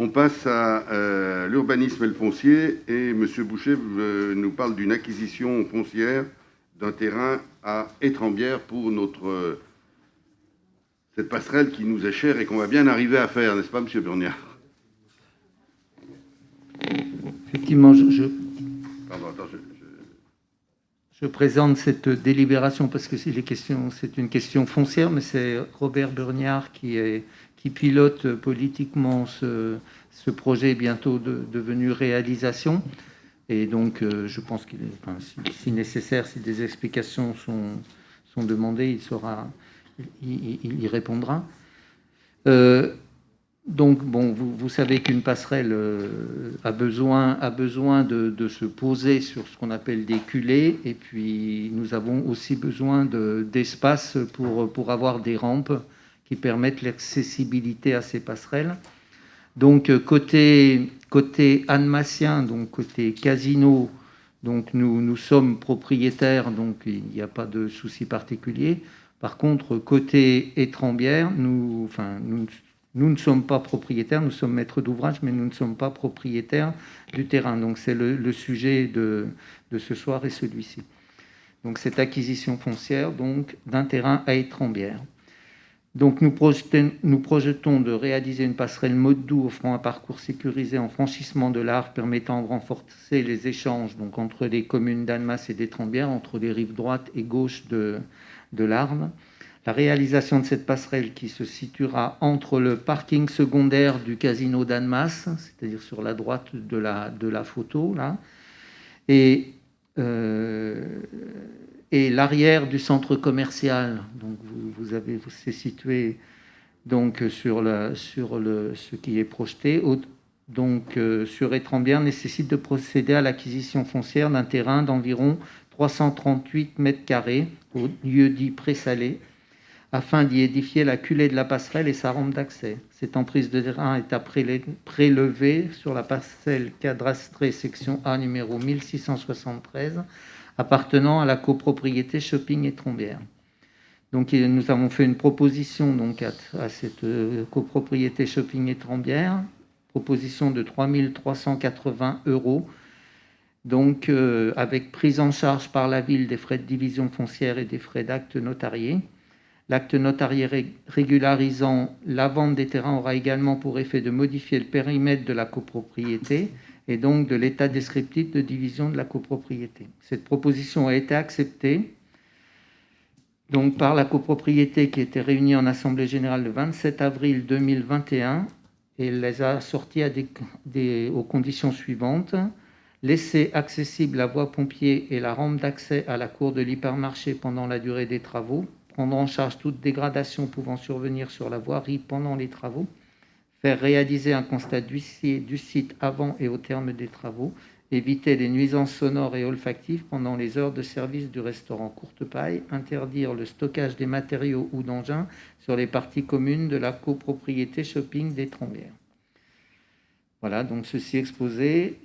On passe à l'urbanisme et le foncier. Et M. Boucher nous parle d'une acquisition foncière d'un terrain à Étrembières pour cette passerelle qui nous est chère et qu'on va bien arriver à faire, n'est-ce pas, M. Burniard? Effectivement, Pardon, attends, je présente cette délibération parce que c'est une question foncière, mais c'est Robert Burniard qui pilote politiquement ce projet bientôt devenu réalisation. Et donc, je pense qu'il est, enfin, si nécessaire, si des explications sont demandées, il y répondra. Donc, bon, vous savez qu'une passerelle a besoin de se poser sur ce qu'on appelle des culées, et puis nous avons aussi besoin d'espace pour avoir des rampes qui permettent l'accessibilité à ces passerelles. Donc, côté annemassien, donc côté casino, donc nous sommes propriétaires, donc il n'y a pas de souci particulier. Par contre, côté Étrembières, nous ne sommes pas propriétaires, nous sommes maîtres d'ouvrage, mais nous ne sommes pas propriétaires du terrain. Donc c'est le sujet de ce soir et celui-ci. Donc cette acquisition foncière donc d'un terrain à Étrembières. Donc nous projetons de réaliser une passerelle mode doux offrant un parcours sécurisé en franchissement de l'Arve permettant de renforcer les échanges donc, entre les communes d'Annemasse et d'Étrembières, entre les rives droite et gauche de l'Arve. La réalisation de cette passerelle qui se situera entre le parking secondaire du casino d'Annemasse, c'est-à-dire sur la droite de la photo, là, et l'arrière du centre commercial. Donc c'est situé donc sur ce qui est projeté. Donc sur Étrembières nécessite de procéder à l'acquisition foncière d'un terrain d'environ 338 mètres carrés au lieu dit Pré-Salé, afin d'y édifier la culée de la passerelle et sa rampe d'accès. Cette emprise de terrain est à prélever sur la parcelle cadastrée section A numéro 1673, appartenant à la copropriété Shopping Étrembières. Donc nous avons fait une proposition donc, à cette copropriété Shopping Étrembières, proposition de 3 380 €, donc avec prise en charge par la ville des frais de division foncière et des frais d'acte notarié. L'acte notarié régularisant la vente des terrains aura également pour effet de modifier le périmètre de la copropriété et donc de l'état descriptif de division de la copropriété. Cette proposition a été acceptée donc, par la copropriété qui était réunie en Assemblée générale le 27 avril 2021 et elle les a assorties aux conditions suivantes. Laisser accessible la voie pompier et la rampe d'accès à la cour de l'hypermarché pendant la durée des travaux, prendre en charge toute dégradation pouvant survenir sur la voirie pendant les travaux, faire réaliser un constat d'huissier du site avant et au terme des travaux, éviter les nuisances sonores et olfactives pendant les heures de service du restaurant Courte Paille, interdire le stockage des matériaux ou d'engins sur les parties communes de la copropriété Shopping d'Étrembières. Voilà, donc ceci exposé,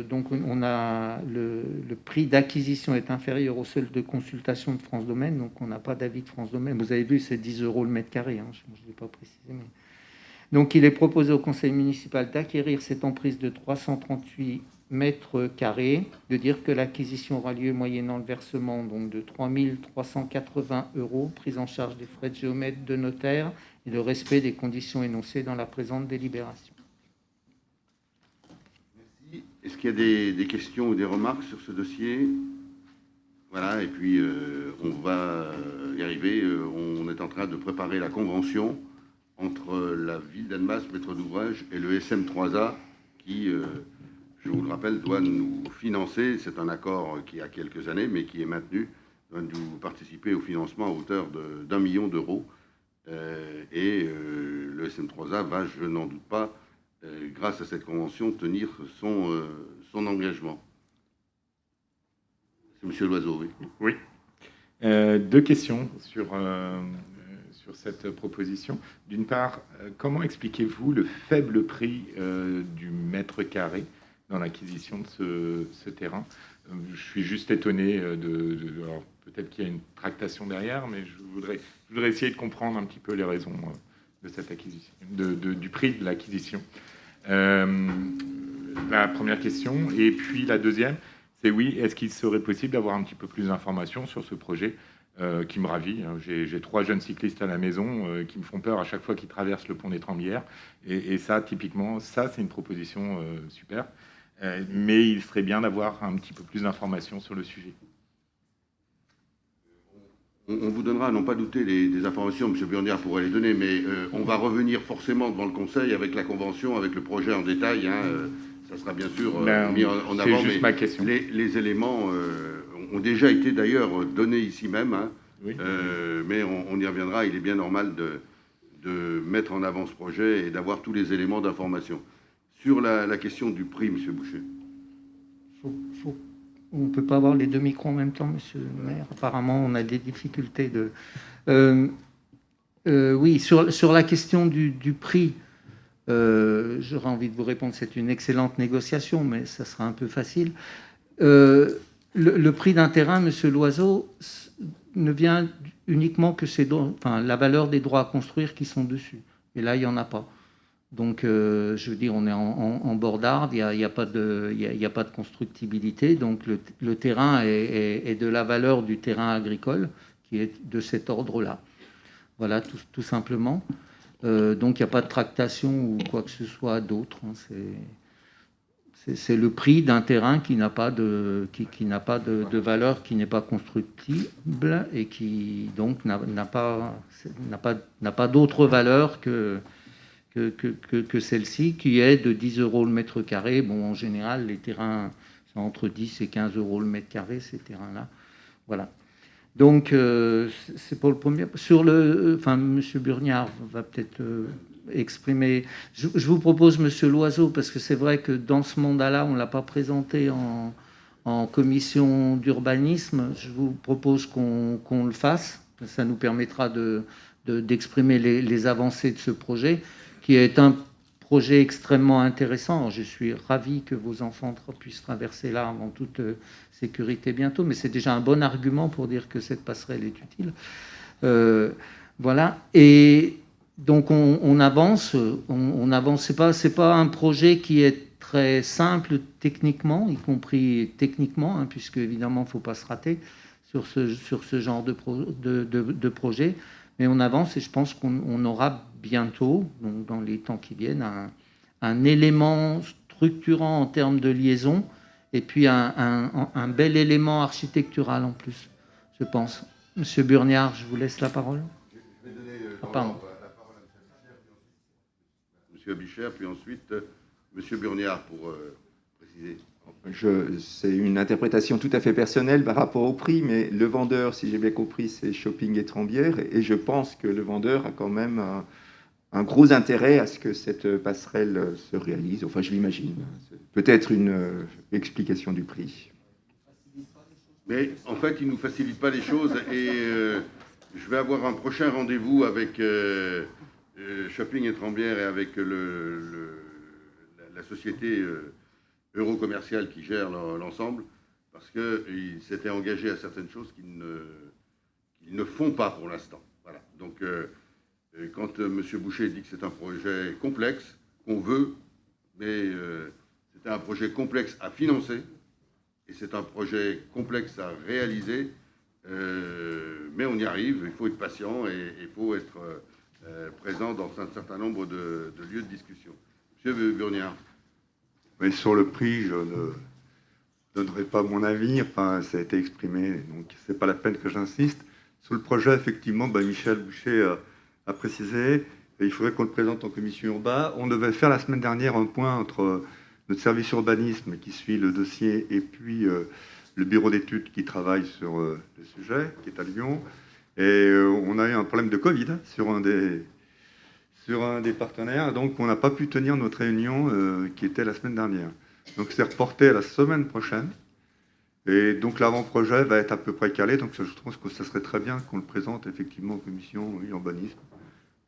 donc on a le prix d'acquisition est inférieur au seuil de consultation de France Domaine, donc on n'a pas d'avis de France Domaine. Vous avez vu, c'est 10 € le mètre carré, hein, je ne l'ai pas précisé. Mais... Donc il est proposé au conseil municipal d'acquérir cette emprise de 338 mètres carrés, de dire que l'acquisition aura lieu moyennant le versement donc, de 3 380 €, prise en charge des frais de géomètre, de notaire et le respect des conditions énoncées dans la présente délibération. Est-ce qu'il y a des questions ou des remarques sur ce dossier? Voilà, et puis on va y arriver. On est en train de préparer la convention entre la ville d'Annemasse, maître d'ouvrage, et le SM3A qui, je vous le rappelle, doit nous financer. C'est un accord qui a quelques années, mais qui est maintenu, doit nous participer au financement à hauteur d'1 million d'euros. Et le SM3A va, je n'en doute pas, grâce à cette convention, tenir son engagement. C'est M. Loiseau, oui. Oui. Deux questions sur cette proposition. D'une part, comment expliquez-vous le faible prix du mètre carré dans l'acquisition de ce terrain? Je suis juste étonné alors, peut-être qu'il y a une tractation derrière, mais je voudrais essayer de comprendre un petit peu les raisons de cette acquisition, du prix de l'acquisition. La première question. Et puis la deuxième, c'est oui, est-ce qu'il serait possible d'avoir un petit peu plus d'informations sur ce projet qui me ravit. J'ai 3 jeunes cyclistes à la maison qui me font peur à chaque fois qu'ils traversent le pont des Trembières. Et ça, typiquement, ça, c'est une proposition super. Mais il serait bien d'avoir un petit peu plus d'informations sur le sujet. On vous donnera, à n'en pas douter, des informations, M. Burniard pourrait les donner, mais on va revenir forcément devant le Conseil avec la convention, avec le projet en détail. Ça sera bien sûr mis en avant. C'est juste ma question. Les éléments ont déjà été d'ailleurs donnés ici même, Oui. Mais on y reviendra. Il est bien normal de mettre en avant ce projet et d'avoir tous les éléments d'information. Sur la question du prix, M. Boucher. On ne peut pas avoir les 2 micros en même temps, monsieur le maire. Apparemment, on a des difficultés de... oui, sur la question du prix, j'aurais envie de vous répondre, c'est une excellente négociation, mais ça sera un peu facile. Le prix d'un terrain, monsieur Loiseau, ne vient uniquement que la valeur des droits à construire qui sont dessus. Et là, il n'y en a pas. Donc, je veux dire, on est en bord d'Arde, il n'y a pas de constructibilité. Donc, le terrain est de la valeur du terrain agricole, qui est de cet ordre-là. Voilà, tout simplement. Donc, il n'y a pas de tractation ou quoi que ce soit d'autre. C'est le prix d'un terrain qui n'a pas de valeur, qui n'est pas constructible et qui, donc, n'a pas d'autre valeur que celle-ci, qui est de 10 € le mètre carré. Bon, en général, les terrains sont entre 10 et 15 € le mètre carré, ces terrains-là. Voilà. Donc, c'est pour le premier. M. Burniard va peut-être exprimer. Je vous propose, M. Loiseau, parce que c'est vrai que dans ce mandat-là, on ne l'a pas présenté en commission d'urbanisme. Je vous propose qu'on le fasse. Ça nous permettra d'exprimer les avancées de ce projet, qui est un projet extrêmement intéressant. Je suis ravi que vos enfants puissent traverser là en toute sécurité bientôt, mais c'est déjà un bon argument pour dire que cette passerelle est utile. Voilà. Et donc on avance. On avance. C'est pas un projet qui est très simple techniquement, y compris techniquement, puisque évidemment il ne faut pas se rater sur ce genre de projet. Mais on avance et je pense qu'on aura bientôt, donc dans les temps qui viennent, un élément structurant en termes de liaison et puis un bel élément architectural en plus, je pense. Monsieur Burniard, je vous laisse la parole. Je vais donner la parole à M. Abichère, puis ensuite M. Burniard pour préciser. C'est une interprétation tout à fait personnelle par rapport au prix, mais le vendeur, si j'ai bien compris, c'est Shopping Étrembières, et je pense que le vendeur a quand même un gros intérêt à ce que cette passerelle se réalise. Enfin, je l'imagine. Peut-être une explication du prix. Mais en fait, il ne nous facilite pas les choses, et je vais avoir un prochain rendez-vous avec Shopping Étrembières et avec la société Eurocommercial qui gère l'ensemble, parce qu'ils s'étaient engagés à certaines choses qu'ils ne font pas pour l'instant. Voilà. Donc, quand M. Boucher dit que c'est un projet complexe, qu'on veut, mais c'est un projet complexe à financer, et c'est un projet complexe à réaliser, mais on y arrive, il faut être patient, et il faut être présent dans un certain nombre de lieux de discussion. M. Burniard. Mais sur le prix, je ne donnerai pas mon avis. Enfin, ça a été exprimé, donc c'est pas la peine que j'insiste. Sur le projet, effectivement, Michel Boucher a précisé, et il faudrait qu'on le présente en commission urbaine. On devait faire la semaine dernière un point entre notre service urbanisme qui suit le dossier et puis le bureau d'études qui travaille sur le sujet, qui est à Lyon. Et on a eu un problème de Covid sur un des partenaires, donc on n'a pas pu tenir notre réunion qui était la semaine dernière. Donc c'est reporté à la semaine prochaine, et donc l'avant-projet va être à peu près calé, donc je trouve que ça serait très bien qu'on le présente effectivement en commission urbanisme,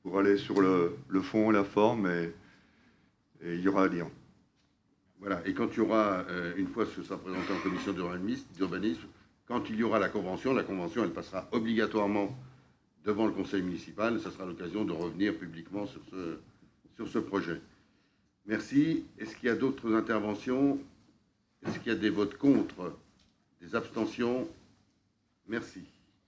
pour aller sur le fond et la forme, et il y aura à dire. Voilà, et quand il y aura, une fois que ça sera présenté en commission d'urbanisme, quand il y aura la convention, elle passera obligatoirement devant le conseil municipal, ça sera l'occasion de revenir publiquement sur ce projet. Merci. Est-ce qu'il y a d'autres interventions? Est-ce qu'il y a des votes contre? Des abstentions? Merci.